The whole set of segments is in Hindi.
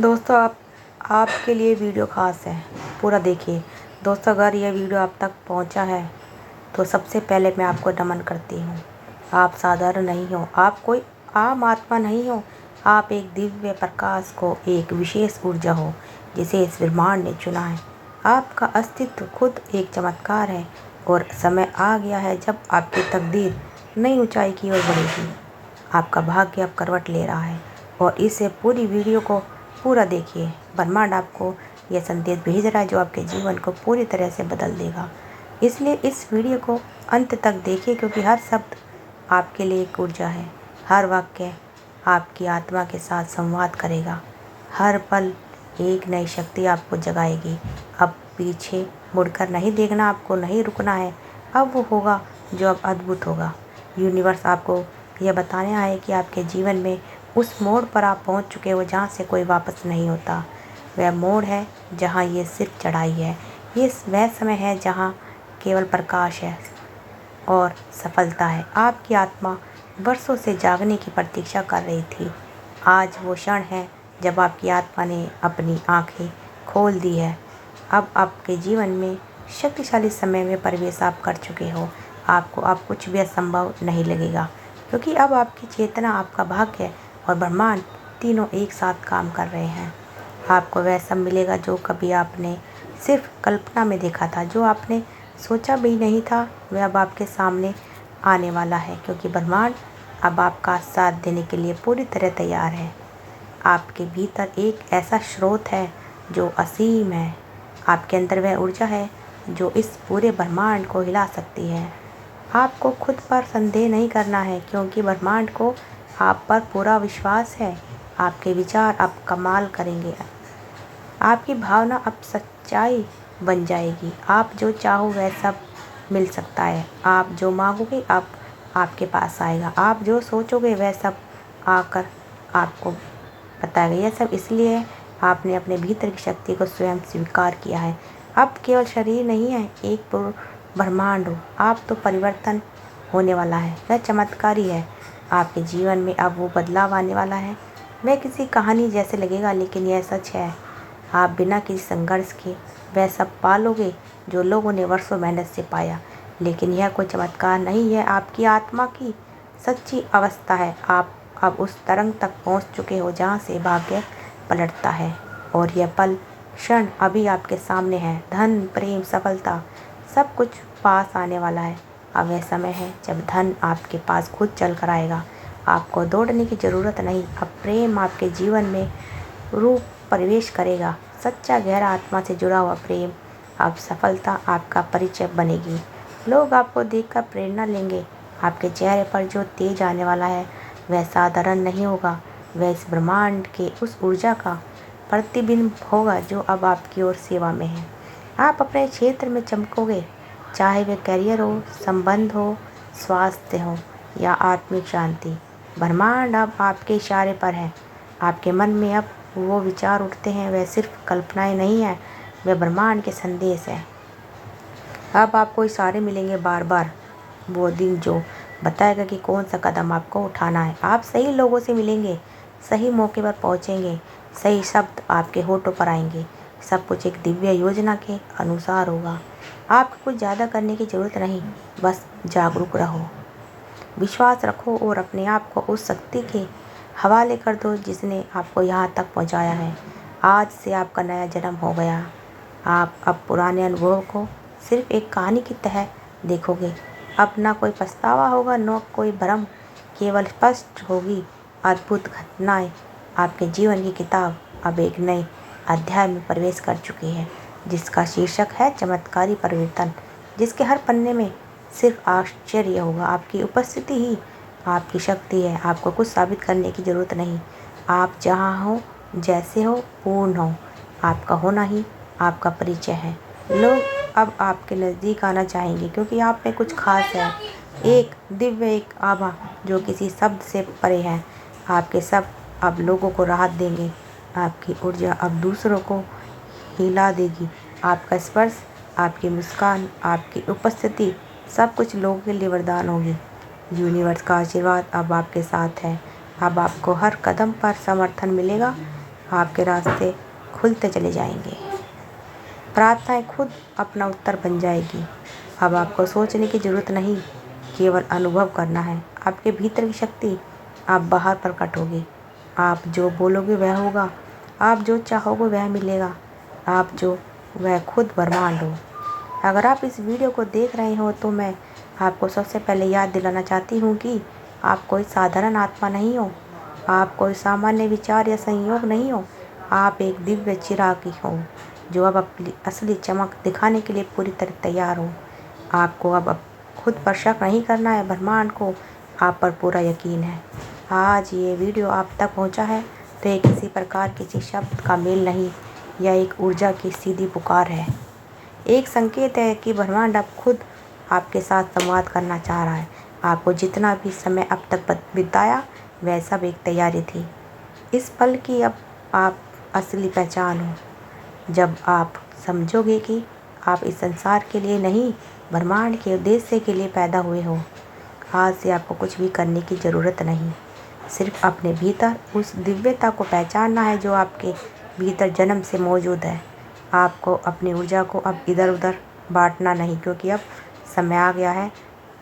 दोस्तों आपके लिए वीडियो ख़ास है, पूरा देखिए। दोस्तों अगर यह वीडियो आप तक पहुंचा है तो सबसे पहले मैं आपको नमन करती हूं। आप साधारण नहीं हो, आप कोई आम आत्मा नहीं हो, आप एक दिव्य प्रकाश को, एक विशेष ऊर्जा हो जिसे इस ब्रह्मांड ने चुना है। आपका अस्तित्व खुद एक चमत्कार है और समय आ गया है जब आपकी तकदीर नई ऊंचाई की ओर बढ़ेगी। आपका भाग्य अब करवट ले रहा है और इसे पूरी वीडियो को पूरा देखिए। ब्रह्मांड आपको यह संदेश भेज रहा है जो आपके जीवन को पूरी तरह से बदल देगा। इसलिए इस वीडियो को अंत तक देखिए, क्योंकि हर शब्द आपके लिए एक ऊर्जा है। हर वाक्य आपकी आत्मा के साथ संवाद करेगा। हर पल एक नई शक्ति आपको जगाएगी। अब पीछे मुड़कर नहीं देखना, आपको नहीं रुकना है। अब वो होगा जो अब अद्भुत होगा। यूनिवर्स आपको यह बताने आया है कि आपके जीवन में उस मोड़ पर आप पहुंच चुके हो जहां से कोई वापस नहीं होता। वह मोड़ है जहां ये सिर्फ चढ़ाई है। ये वह समय है जहां केवल प्रकाश है और सफलता है। आपकी आत्मा वर्षों से जागने की प्रतीक्षा कर रही थी। आज वो क्षण है जब आपकी आत्मा ने अपनी आंखें खोल दी है। अब आपके जीवन में शक्तिशाली समय में प्रवेश आप कर चुके हो। आपको अब कुछ भी असंभव नहीं लगेगा, क्योंकि अब आपकी चेतना, आपका भाग्य और ब्रह्मांड तीनों एक साथ काम कर रहे हैं। आपको वह सब मिलेगा जो कभी आपने सिर्फ कल्पना में देखा था, जो आपने सोचा भी नहीं था। वह अब आपके सामने आने वाला है, क्योंकि ब्रह्मांड अब आपका साथ देने के लिए पूरी तरह तैयार है। आपके भीतर एक ऐसा स्रोत है जो असीम है। आपके अंदर वह ऊर्जा है जो इस पूरे ब्रह्मांड को हिला सकती है। आपको खुद पर संदेह नहीं करना है, क्योंकि ब्रह्मांड को आप पर पूरा विश्वास है। आपके विचार अब कमाल करेंगे। आपकी भावना अब सच्चाई बन जाएगी। आप जो चाहो वह सब मिल सकता है। आप जो मांगोगे अब आपके पास आएगा। आप जो सोचोगे वह सब आकर आपको बताएगा। यह सब इसलिए आपने अपने भीतर की शक्ति को स्वयं स्वीकार किया है। अब केवल शरीर नहीं है, एक पूर्ण ब्रह्मांड हो। आप तो परिवर्तन होने वाला है। वह चमत्कारी है। आपके जीवन में अब वो बदलाव आने वाला है। वह किसी कहानी जैसे लगेगा, लेकिन यह सच है। आप बिना किसी संघर्ष के वह सब पालोगे जो लोगों ने वर्षों मेहनत से पाया। लेकिन यह कोई चमत्कार नहीं है, आपकी आत्मा की सच्ची अवस्था है। आप अब उस तरंग तक पहुंच चुके हो जहां से भाग्य पलटता है। और यह पल क्षण अभी आपके सामने है। धन, प्रेम, सफलता सब कुछ पास आने वाला है। अब वह समय है जब धन आपके पास खुद चल कर आएगा। आपको दौड़ने की ज़रूरत नहीं। अब प्रेम आपके जीवन में रूप प्रवेश करेगा। सच्चा, गहरा, आत्मा से जुड़ा हुआ प्रेम। अब सफलता आपका परिचय बनेगी। लोग आपको देखकर प्रेरणा लेंगे। आपके चेहरे पर जो तेज आने वाला है वह साधारण नहीं होगा। वह इस ब्रह्मांड के उस ऊर्जा का प्रतिबिंब होगा जो अब आपकी ओर सेवा में है। आप अपने क्षेत्र में चमकोगे, चाहे वे करियर हो, संबंध हो, स्वास्थ्य हो या आत्मिक शांति। ब्रह्मांड अब आपके इशारे पर है। आपके मन में अब वो विचार उठते हैं, वह सिर्फ कल्पनाएं नहीं है, वह ब्रह्मांड के संदेश है। अब आपको इशारे मिलेंगे बार बार, वो दिन जो बताएगा कि कौन सा कदम आपको उठाना है। आप सही लोगों से मिलेंगे, सही मौके पर पहुंचेंगे, सही शब्द आपके होठों पर आएंगे। सब कुछ एक दिव्य योजना के अनुसार होगा। आपको कुछ ज़्यादा करने की ज़रूरत नहीं, बस जागरूक रहो, विश्वास रखो और अपने आप को उस शक्ति के हवाले कर दो जिसने आपको यहाँ तक पहुँचाया है। आज से आपका नया जन्म हो गया। आप अब पुराने अनुभव को सिर्फ एक कहानी की तरह देखोगे। अब ना कोई पछतावा होगा, न कोई भ्रम, केवल स्पष्ट होगी अद्भुत घटनाएं। आपके जीवन की किताब अब एक नए अध्याय में प्रवेश कर चुकी है, जिसका शीर्षक है चमत्कारी परिवर्तन, जिसके हर पन्ने में सिर्फ आश्चर्य होगा। आपकी उपस्थिति ही आपकी शक्ति है। आपको कुछ साबित करने की ज़रूरत नहीं। आप जहाँ हो, जैसे हो, पूर्ण हो। आपका होना ही आपका परिचय है। लोग अब आपके नज़दीक आना चाहेंगे, क्योंकि आप में कुछ खास है, एक दिव्य, एक आभा जो किसी शब्द से परे है। आपके सब अब लोगों को राहत देंगे। आपकी ऊर्जा अब दूसरों को हिला देगी। आपका स्पर्श, आपकी मुस्कान, आपकी उपस्थिति सब कुछ लोगों के लिए वरदान होगी। यूनिवर्स का आशीर्वाद अब आपके साथ है। अब आपको हर कदम पर समर्थन मिलेगा। आपके रास्ते खुलते चले जाएंगे। प्रार्थनाएं खुद अपना उत्तर बन जाएगी। अब आपको सोचने की ज़रूरत नहीं, केवल अनुभव करना है। आपके भीतर की शक्ति आप बाहर प्रकट होगी। आप जो बोलोगे वह होगा, आप जो चाहोगे वह मिलेगा, आप जो वह खुद ब्रह्मांड हो। अगर आप इस वीडियो को देख रहे हो तो मैं आपको सबसे पहले याद दिलाना चाहती हूँ कि आप कोई साधारण आत्मा नहीं हो, आप कोई सामान्य विचार या संयोग नहीं हो। आप एक दिव्य चिराग हो जो अब अपनी असली चमक दिखाने के लिए पूरी तरह तैयार हो। आपको अब खुद पर शक नहीं करना है, ब्रह्मांड को आप पर पूरा यकीन है। आज ये वीडियो आप तक पहुंचा है तो ये किसी प्रकार किसी शब्द का मेल नहीं, यह एक ऊर्जा की सीधी पुकार है। एक संकेत है कि ब्रह्मांड अब खुद आपके साथ संवाद करना चाह रहा है। आपको जितना भी समय अब तक बिताया वह सब एक तैयारी थी। इस पल की अब आप असली पहचान हो। जब आप समझोगे कि आप इस संसार के लिए नहीं, ब्रह्मांड के उद्देश्य के लिए पैदा हुए हो। आज से आपको कुछ भी करने की ज़रूरत नहीं, सिर्फ अपने भीतर उस दिव्यता को पहचानना है जो आपके भीतर जन्म से मौजूद है। आपको अपनी ऊर्जा को अब इधर उधर बांटना नहीं, क्योंकि अब समय आ गया है।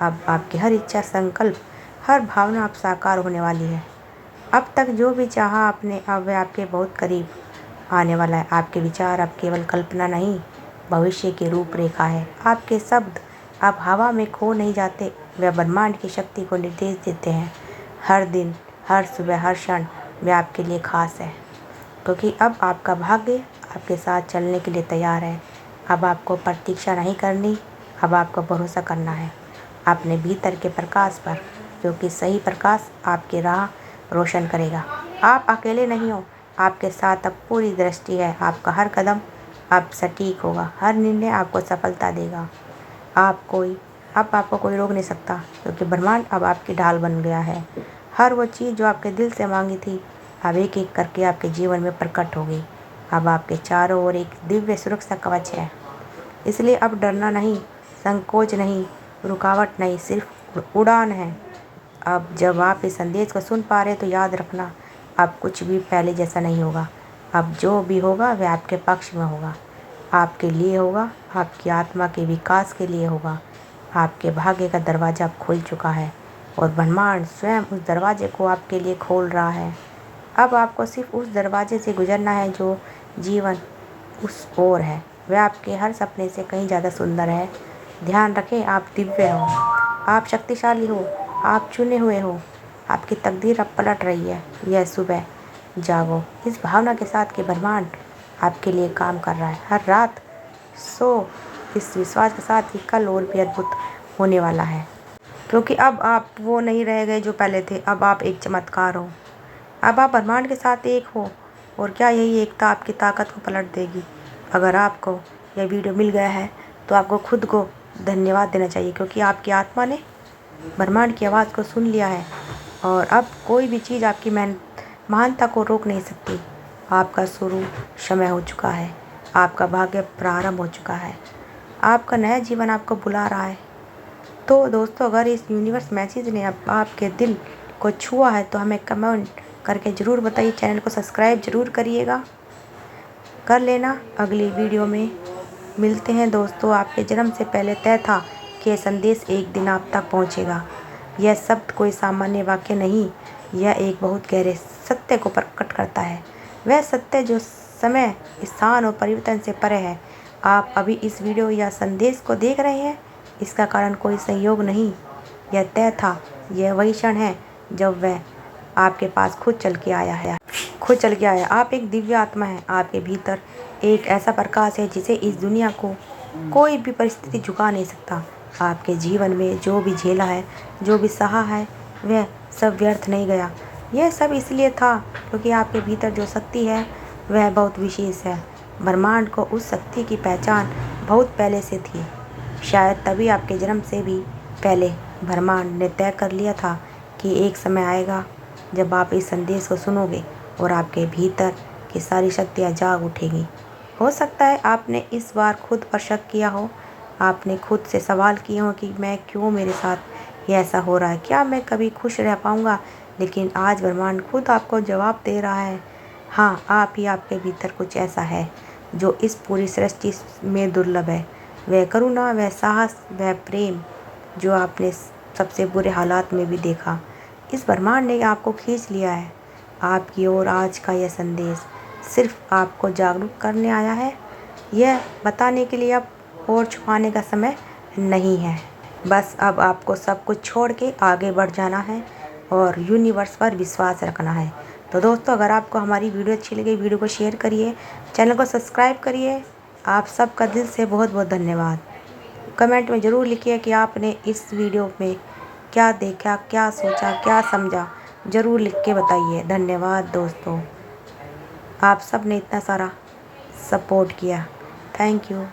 अब आपकी हर इच्छा, संकल्प, हर भावना अब साकार होने वाली है। अब तक जो भी चाहा आपने, अब वह आपके बहुत करीब आने वाला है। आपके विचार अब केवल कल्पना नहीं, भविष्य की रूपरेखा है। आपके शब्द अब हवा में खो नहीं जाते, वे ब्रह्मांड की शक्ति को निर्देश देते हैं। हर दिन, हर सुबह, हर क्षण वे आपके लिए खास है, क्योंकि अब आपका भाग्य आपके साथ चलने के लिए तैयार है। अब आपको प्रतीक्षा नहीं करनी, अब आपको भरोसा करना है अपने भीतर के प्रकाश पर, क्योंकि सही प्रकाश आपकी राह रोशन करेगा। आप अकेले नहीं हो, आपके साथ अब पूरी दृष्टि है। आपका हर कदम अब सटीक होगा, हर निर्णय आपको सफलता देगा। अब आपको कोई रोक नहीं सकता, क्योंकि ब्रह्मांड अब आपकी ढाल बन गया है। हर वो चीज़ जो आपके दिल से मांगी थी अब एक एक करके आपके जीवन में प्रकट होगी। अब आपके चारों ओर एक दिव्य सुरक्षा कवच है, इसलिए अब डरना नहीं, संकोच नहीं, रुकावट नहीं, सिर्फ उड़ान है। अब जब आप इस संदेश को सुन पा रहे तो याद रखना, अब कुछ भी पहले जैसा नहीं होगा। अब जो भी होगा वह आपके पक्ष में होगा, आपके लिए होगा, आपकी आत्मा के विकास के लिए होगा। आपके भाग्य का दरवाज़ा अब खुल चुका है और ब्रह्मांड स्वयं उस दरवाजे को आपके लिए खोल रहा है। अब आपको सिर्फ उस दरवाजे से गुजरना है जो जीवन उस ओर है। वह आपके हर सपने से कहीं ज़्यादा सुंदर है। ध्यान रखें, आप दिव्य हो, आप शक्तिशाली हो, आप चुने हुए हो। आपकी तकदीर अब पलट रही है। यह सुबह जागो इस भावना के साथ कि ब्रह्मांड आपके लिए काम कर रहा है। हर रात सो इस विश्वास के साथ कि कल और भी अद्भुत होने वाला है, क्योंकि अब आप वो नहीं रह गए जो पहले थे। अब आप एक चमत्कार हो, अब आप ब्रह्मांड के साथ एक हो। और क्या यही एकता आपकी ताकत को पलट देगी? अगर आपको यह वीडियो मिल गया है तो आपको खुद को धन्यवाद देना चाहिए, क्योंकि आपकी आत्मा ने ब्रह्मांड की आवाज़ को सुन लिया है और अब कोई भी चीज़ आपकी महानता को रोक नहीं सकती। आपका शुरू समय हो चुका है, आपका भाग्य प्रारंभ हो चुका है, आपका नया जीवन आपको बुला रहा है। तो दोस्तों, अगर इस यूनिवर्स मैसेज ने अब आपके दिल को छुआ है तो हमें कमेंट करके ज़रूर बताइए। चैनल को सब्सक्राइब ज़रूर करिएगा, कर लेना। अगली वीडियो में मिलते हैं दोस्तों। आपके जन्म से पहले तय था कि यह संदेश एक दिन आप तक पहुंचेगा। यह शब्द कोई सामान्य वाक्य नहीं, यह एक बहुत गहरे सत्य को प्रकट करता है। वह सत्य जो समय, स्थान और परिवर्तन से परे है। आप अभी इस वीडियो या संदेश को देख रहे हैं, इसका कारण कोई संयोग नहीं, यह तय था। यह वही क्षण है जब वह आपके पास खुद चल के आया। आप एक दिव्य आत्मा है, आपके भीतर एक ऐसा प्रकाश है जिसे इस दुनिया को कोई भी परिस्थिति झुका नहीं सकता। आपके जीवन में जो भी झेला है, जो भी सहा है, वह सब व्यर्थ नहीं गया। यह सब इसलिए था क्योंकि आपके भीतर जो शक्ति है वह बहुत विशेष है। ब्रह्मांड को उस शक्ति की पहचान बहुत पहले से थी। शायद तभी आपके जन्म से भी पहले ब्रह्मांड ने तय कर लिया था कि एक समय आएगा जब आप इस संदेश को सुनोगे और आपके भीतर की सारी शक्तियाँ जाग उठेंगी। हो सकता है आपने इस बार खुद पर शक किया हो, आपने खुद से सवाल किए हो कि मैं क्यों, मेरे साथ ये ऐसा हो रहा है, क्या मैं कभी खुश रह पाऊँगा? लेकिन आज ब्रह्मांड खुद आपको जवाब दे रहा है। हाँ, आप ही आपके भीतर कुछ ऐसा है जो इस पूरी सृष्टि में दुर्लभ है। वह करुणा, वह साहस, वह प्रेम जो आपने सबसे बुरे हालात में भी देखा। इस ब्रह्मांड ने आपको खींच लिया है आपकी ओर। आज का यह संदेश सिर्फ आपको जागरूक करने आया है, यह बताने के लिए अब और छुपाने का समय नहीं है। बस अब आपको सब कुछ छोड़ के आगे बढ़ जाना है और यूनिवर्स पर विश्वास रखना है। तो दोस्तों, अगर आपको हमारी वीडियो अच्छी लगी, वीडियो को शेयर करिए, चैनल को सब्सक्राइब करिए। आप सबका दिल से बहुत बहुत धन्यवाद। कमेंट में ज़रूर लिखिए कि आपने इस वीडियो में क्या देखा, क्या सोचा, क्या समझा। ज़रूर लिख के बताइए। धन्यवाद दोस्तों, आप सब ने इतना सारा सपोर्ट किया। Thank you.